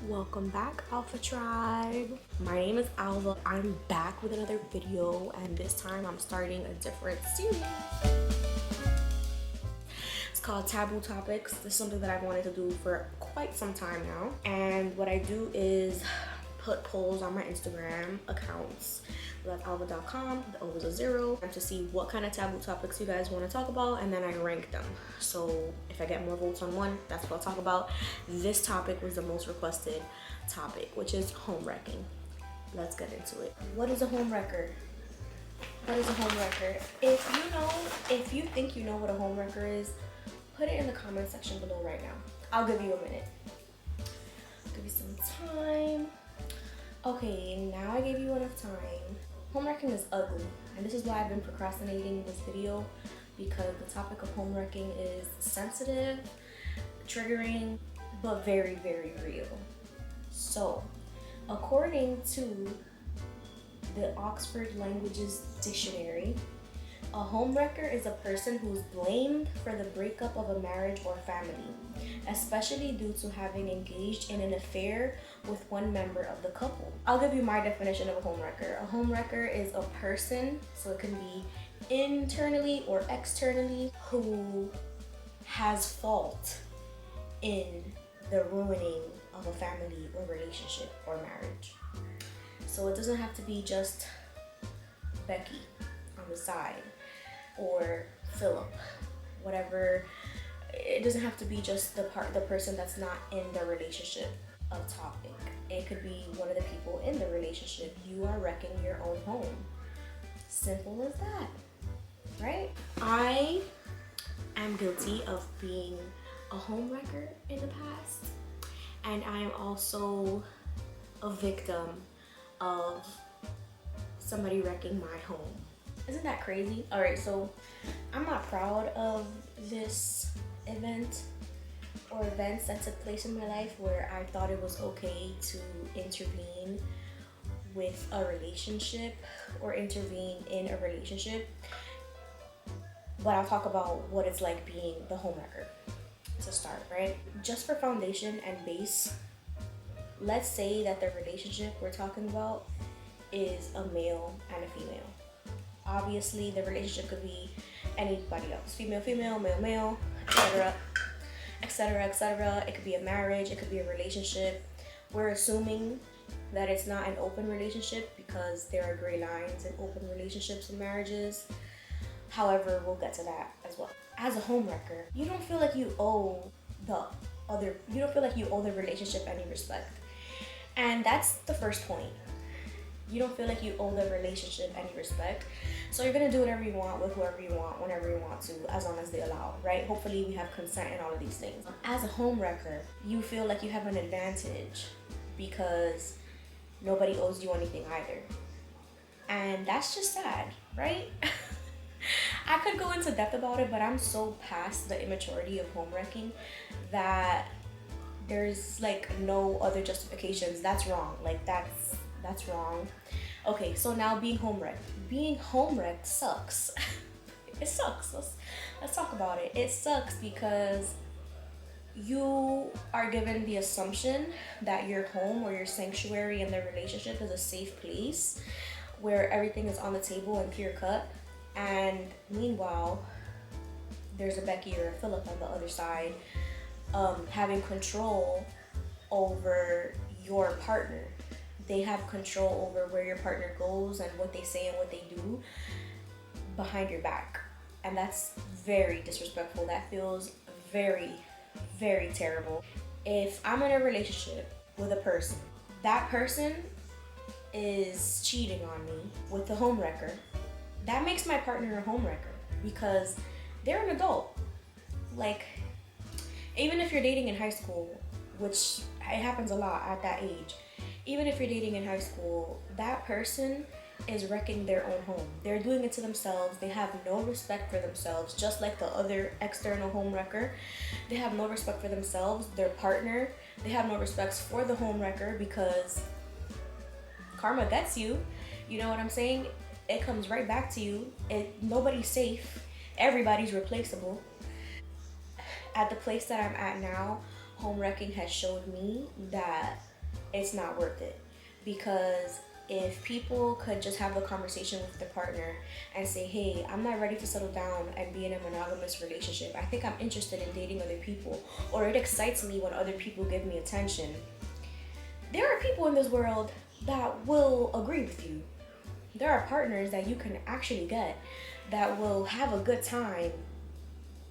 Welcome back, Alpha Tribe. My name is Alva. I'm back with another video, and this time I'm starting a different series. It's called Taboo Topics. This is something that I've wanted to do for quite some time now. And what I do is put polls on my Instagram accounts. That's alva.com, the O is a 0, and to see what kind of taboo topics you guys want to talk about, and then I rank them. So if I get more votes on one, that's what I'll talk about. This topic was the most requested topic, which is home wrecking. Let's get into it. What is a home wrecker? What is a home wrecker? If you think you know what a home wrecker is, put it in the comment section below right now. I'll give you a minute. Give you some time. Okay, now I gave you enough time. Home wrecking is ugly, and this is why I've been procrastinating this video, because the topic of home wrecking is sensitive, triggering, but very, very real. So, according to the Oxford Languages Dictionary, a homewrecker is a person who's blamed for the breakup of a marriage or family, especially due to having engaged in an affair with one member of the couple. I'll give you my definition of a homewrecker. A homewrecker is a person, so it can be internally or externally, who has fault in the ruining of a family or relationship or marriage. So it doesn't have to be just Becky on the side or Philip, whatever. It doesn't have to be just the person that's not in the relationship of topic. It could be one of the people in the relationship. You are wrecking your own home. Simple as that, right? I am guilty of being a home wrecker in the past, and I am also a victim of somebody wrecking my home. Isn't that crazy? All right, so I'm not proud of this event or events that took place in my life where I thought it was okay to intervene with a relationship or intervene in a relationship. But I'll talk about what it's like being the homewrecker to start, right? Just for foundation and base, let's say that the relationship we're talking about is a male and a female. Obviously, the relationship could be anybody else. Female, female, male, male, etc. etc. etc. It could be a marriage, it could be a relationship. We're assuming that it's not an open relationship because there are gray lines in open relationships and marriages. However, we'll get to that as well. As a homewrecker, you don't feel like you owe the relationship any respect. And that's the first point. You don't feel like you owe the relationship any respect. So you're gonna do whatever you want with whoever you want, whenever you want to, as long as they allow, right? Hopefully we have consent and all of these things. As a homewrecker, you feel like you have an advantage because nobody owes you anything either. And that's just sad, right? I could go into depth about it, but I'm so past the immaturity of homewrecking that there's like no other justifications. That's wrong. Like that's wrong. Okay, so now being homewrecked. Being homewrecked sucks. It sucks. Let's talk about it. It sucks because you are given the assumption that your home or your sanctuary in the relationship is a safe place where everything is on the table and clear cut. And meanwhile, there's a Becky or a Philip on the other side, having control over your partner. They have control over where your partner goes and what they say and what they do behind your back. And that's very disrespectful. That feels very, very terrible. If I'm in a relationship with a person, that person is cheating on me with the homewrecker, that makes my partner a homewrecker because they're an adult. Like, even if you're dating in high school, which it happens a lot at that age, even if you're dating in high school, that person is wrecking their own home. They're doing it to themselves. They have no respect for themselves, just like the other external home wrecker. They have no respect for themselves, their partner. They have no respect for the home wrecker because karma gets you. You know what I'm saying? It comes right back to you. Nobody's safe. Everybody's replaceable. At the place that I'm at now, home wrecking has showed me that it's not worth it. Because if people could just have a conversation with their partner and say, hey, I'm not ready to settle down and be in a monogamous relationship. I think I'm interested in dating other people, or it excites me when other people give me attention. There are people in this world that will agree with you. There are partners that you can actually get that will have a good time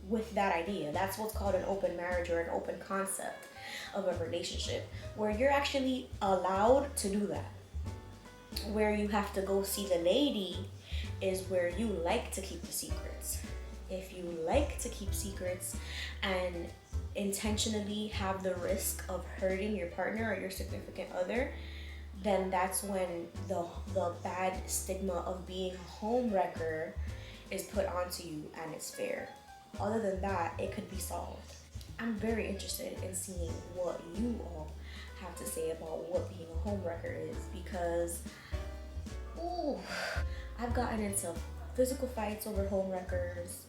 with that idea. That's what's called an open marriage, or an open concept of a relationship, where you're actually allowed to do that. Where you have to go see the lady is where you like to keep the secrets. If you like to keep secrets and intentionally have the risk of hurting your partner or your significant other, then that's when the bad stigma of being a home wrecker is put onto you, and it's fair. Other than that, it could be solved. I'm very interested in seeing what you all have to say about what being a home wrecker is, because I've gotten into physical fights over home wreckers.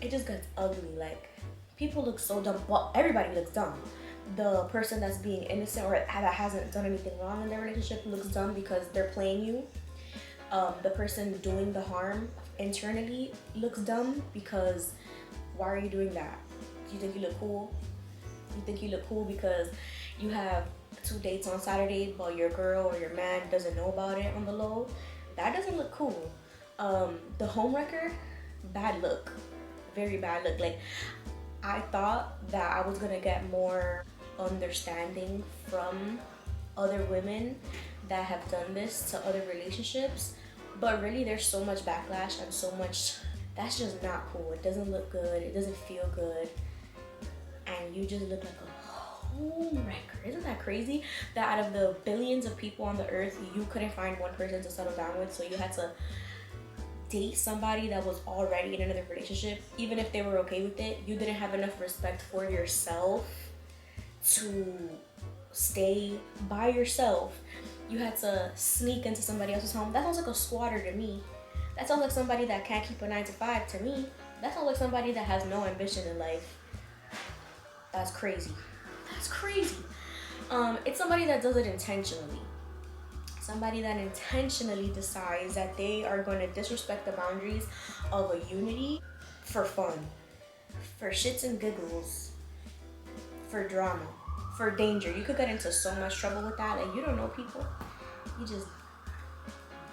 It just gets ugly. Like, people look so dumb. Well, everybody looks dumb. The person that's being innocent or that hasn't done anything wrong in their relationship looks dumb because they're playing you. The person doing the harm internally looks dumb because why are you doing that? Do you think you look cool? You think you look cool because you have 2 dates on Saturday, but your girl or your man doesn't know about it on the low? That doesn't look cool. The home wrecker, bad look. Very bad look. Like, I thought that I was gonna get more understanding from other women that have done this to other relationships, but really there's so much backlash and so much that's just not cool. It doesn't look good, it doesn't feel good, and you just look like a home wrecker. Isn't that crazy that out of the billions of people on the earth, you couldn't find one person to settle down with, so you had to date somebody that was already in another relationship? Even if they were okay with it, you didn't have enough respect for yourself to stay by yourself. You had to sneak into somebody else's home. That sounds like a squatter to me. That sounds like somebody that can't keep a 9 to 5 to me. That sounds like somebody that has no ambition in life. That's crazy. That's crazy. It's somebody that does it intentionally. Somebody that intentionally decides that they are going to disrespect the boundaries of a unity for fun, for shits and giggles, for drama, for danger. You could get into so much trouble with that. Like, you don't know people. You just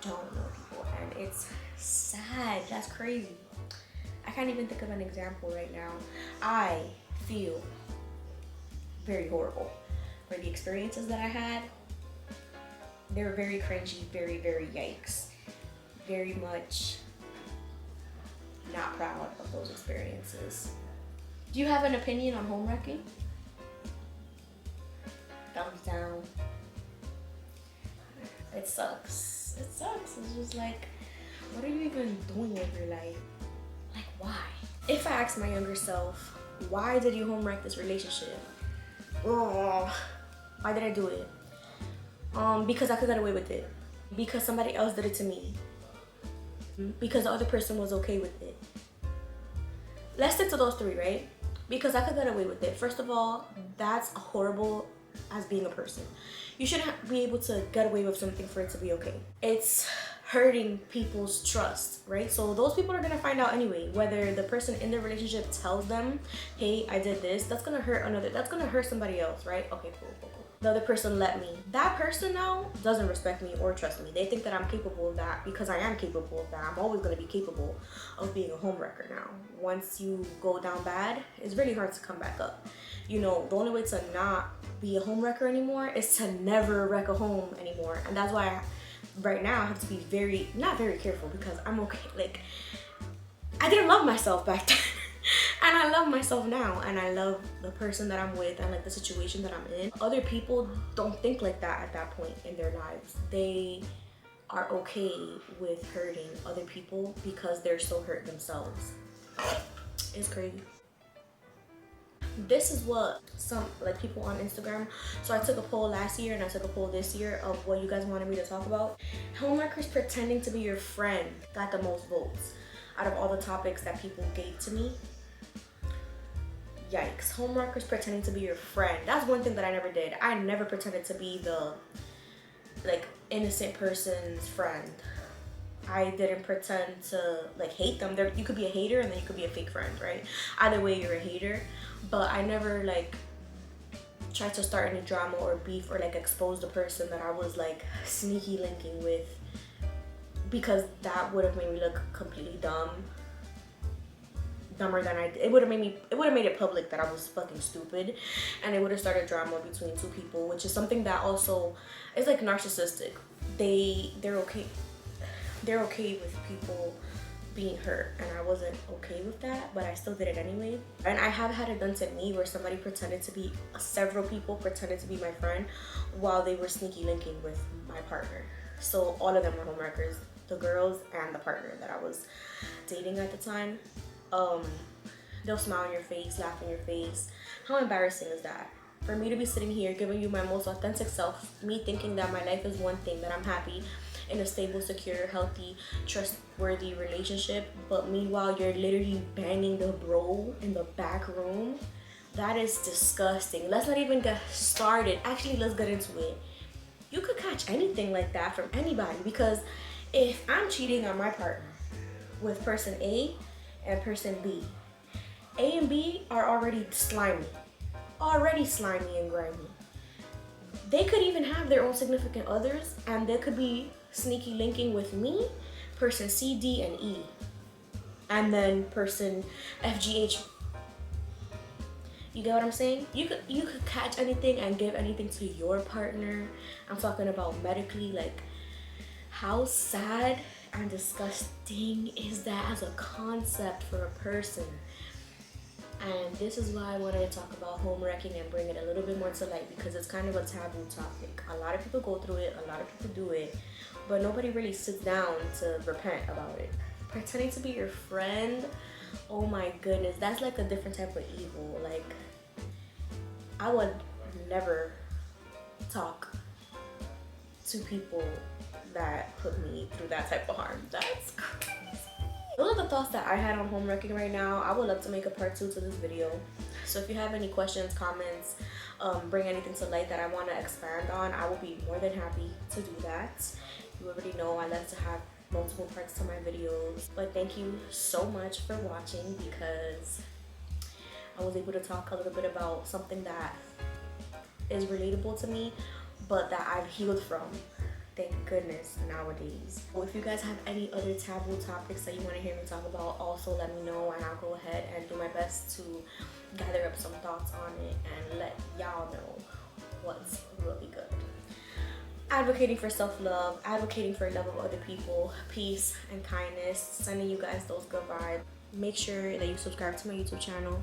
don't know people. And it's sad. That's crazy. I can't even think of an example right now. I feel very horrible for the experiences that I had. They were very cringy, very, very yikes. Very much not proud of those experiences. Do you have an opinion on home wrecking? Thumbs down. It sucks. It sucks. It's just like, what are you even doing with your life? Like, why? If I asked my younger self, why did you home wreck this relationship? Oh, why did I do it? Because I could get away with it. Because somebody else did it to me. Because the other person was okay with it. Let's stick to those 3, right? Because I could get away with it. First of all, that's horrible as being a person. You shouldn't be able to get away with something for it to be okay. It's hurting people's trust, right? So those people are gonna find out anyway, whether the person in the relationship tells them, hey, I did this, that's gonna hurt somebody else, right? Okay, cool. The other person let me. That person now doesn't respect me or trust me. They think that I'm capable of that because I am capable of that. I'm always gonna be capable of being a home wrecker now. Once you go down bad, it's really hard to come back up. You know, the only way to not be a home wrecker anymore is to never wreck a home anymore. And that's why right now I have to be not very careful, because I'm okay. Like, I didn't love myself back then. And I love myself now, and I love the person that I'm with and like the situation that I'm in. Other people don't think like that at that point in their lives. They are okay with hurting other people because they're so hurt themselves. It's crazy. This is what some people on Instagram, so I took a poll last year and I took a poll this year of what you guys wanted me to talk about. Homewreckers pretending to be your friend got the most votes out of all the topics that people gave to me. Yikes. Homewreckers pretending to be your friend. That's one thing that I never did. I never pretended to be the like innocent person's friend. I didn't pretend to like hate them. You could be a hater and then you could be a fake friend, right? Either way, you're a hater. But I never like tried to start any drama or beef or like expose the person that I was like sneaky linking with, because that would have made me look completely dumber than I did. It would have made it public that I was fucking stupid, and it would have started drama between two people, which is something that also is like narcissistic. They're okay with people being hurt, and I wasn't okay with that, but I still did it anyway. And I have had it done to me where several people pretended to be my friend while they were sneaky linking with my partner. So all of them were homewreckers, the girls and the partner that I was dating at the time. They'll smile in your face, laugh in your face. How embarrassing is that? For me to be sitting here giving you my most authentic self, me thinking that my life is one thing, that I'm happy in a stable, secure, healthy, trustworthy relationship, but meanwhile you're literally banging the bro in the back room. That is disgusting. Let's not even get started. Actually, let's get into it. You could catch anything like that from anybody, because if I'm cheating on my partner with person A and person B, A and B are already slimy and grimy. They could even have their own significant others, and they could be sneaky linking with me, person C, D, and E, and then person F, G, H. You get what I'm saying? You could catch anything and give anything to your partner. I'm talking about medically. Like, how sad and disgusting is that as a concept for a person? And this is why I wanted to talk about home wrecking and bring it a little bit more to light, because it's kind of a taboo topic. A lot of people go through it, a lot of people do it, but nobody really sits down to repent about it. Pretending to be your friend, oh my goodness, that's like a different type of evil. Like, I would never talk to people that put me through that type of harm. That's crazy. Those are the thoughts that I had on home wrecking right now. I would love to make a part 2 to this video. So if you have any questions, comments, bring anything to light that I want to expand on, I will be more than happy to do that. You already know I love to have multiple parts to my videos. But thank you so much for watching, because I was able to talk a little bit about something that is relatable to me, but that I've healed from. Thank goodness nowadays. Well, if you guys have any other taboo topics that you want to hear me talk about, also let me know, and I'll go ahead and do my best to gather up some thoughts on it and let y'all know what's really good. Advocating for self-love, advocating for love of other people, peace and kindness, sending you guys those good vibes. Make sure that you subscribe to my YouTube channel,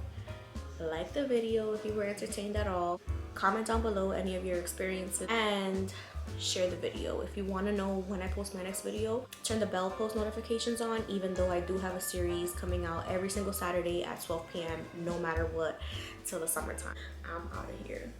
like the video if you were entertained at all, comment down below any of your experiences, and share the video. If you want to know when I post my next video, turn the bell post notifications on, even though I do have a series coming out every single Saturday at 12 p.m. no matter what, till the summertime. I'm out of here.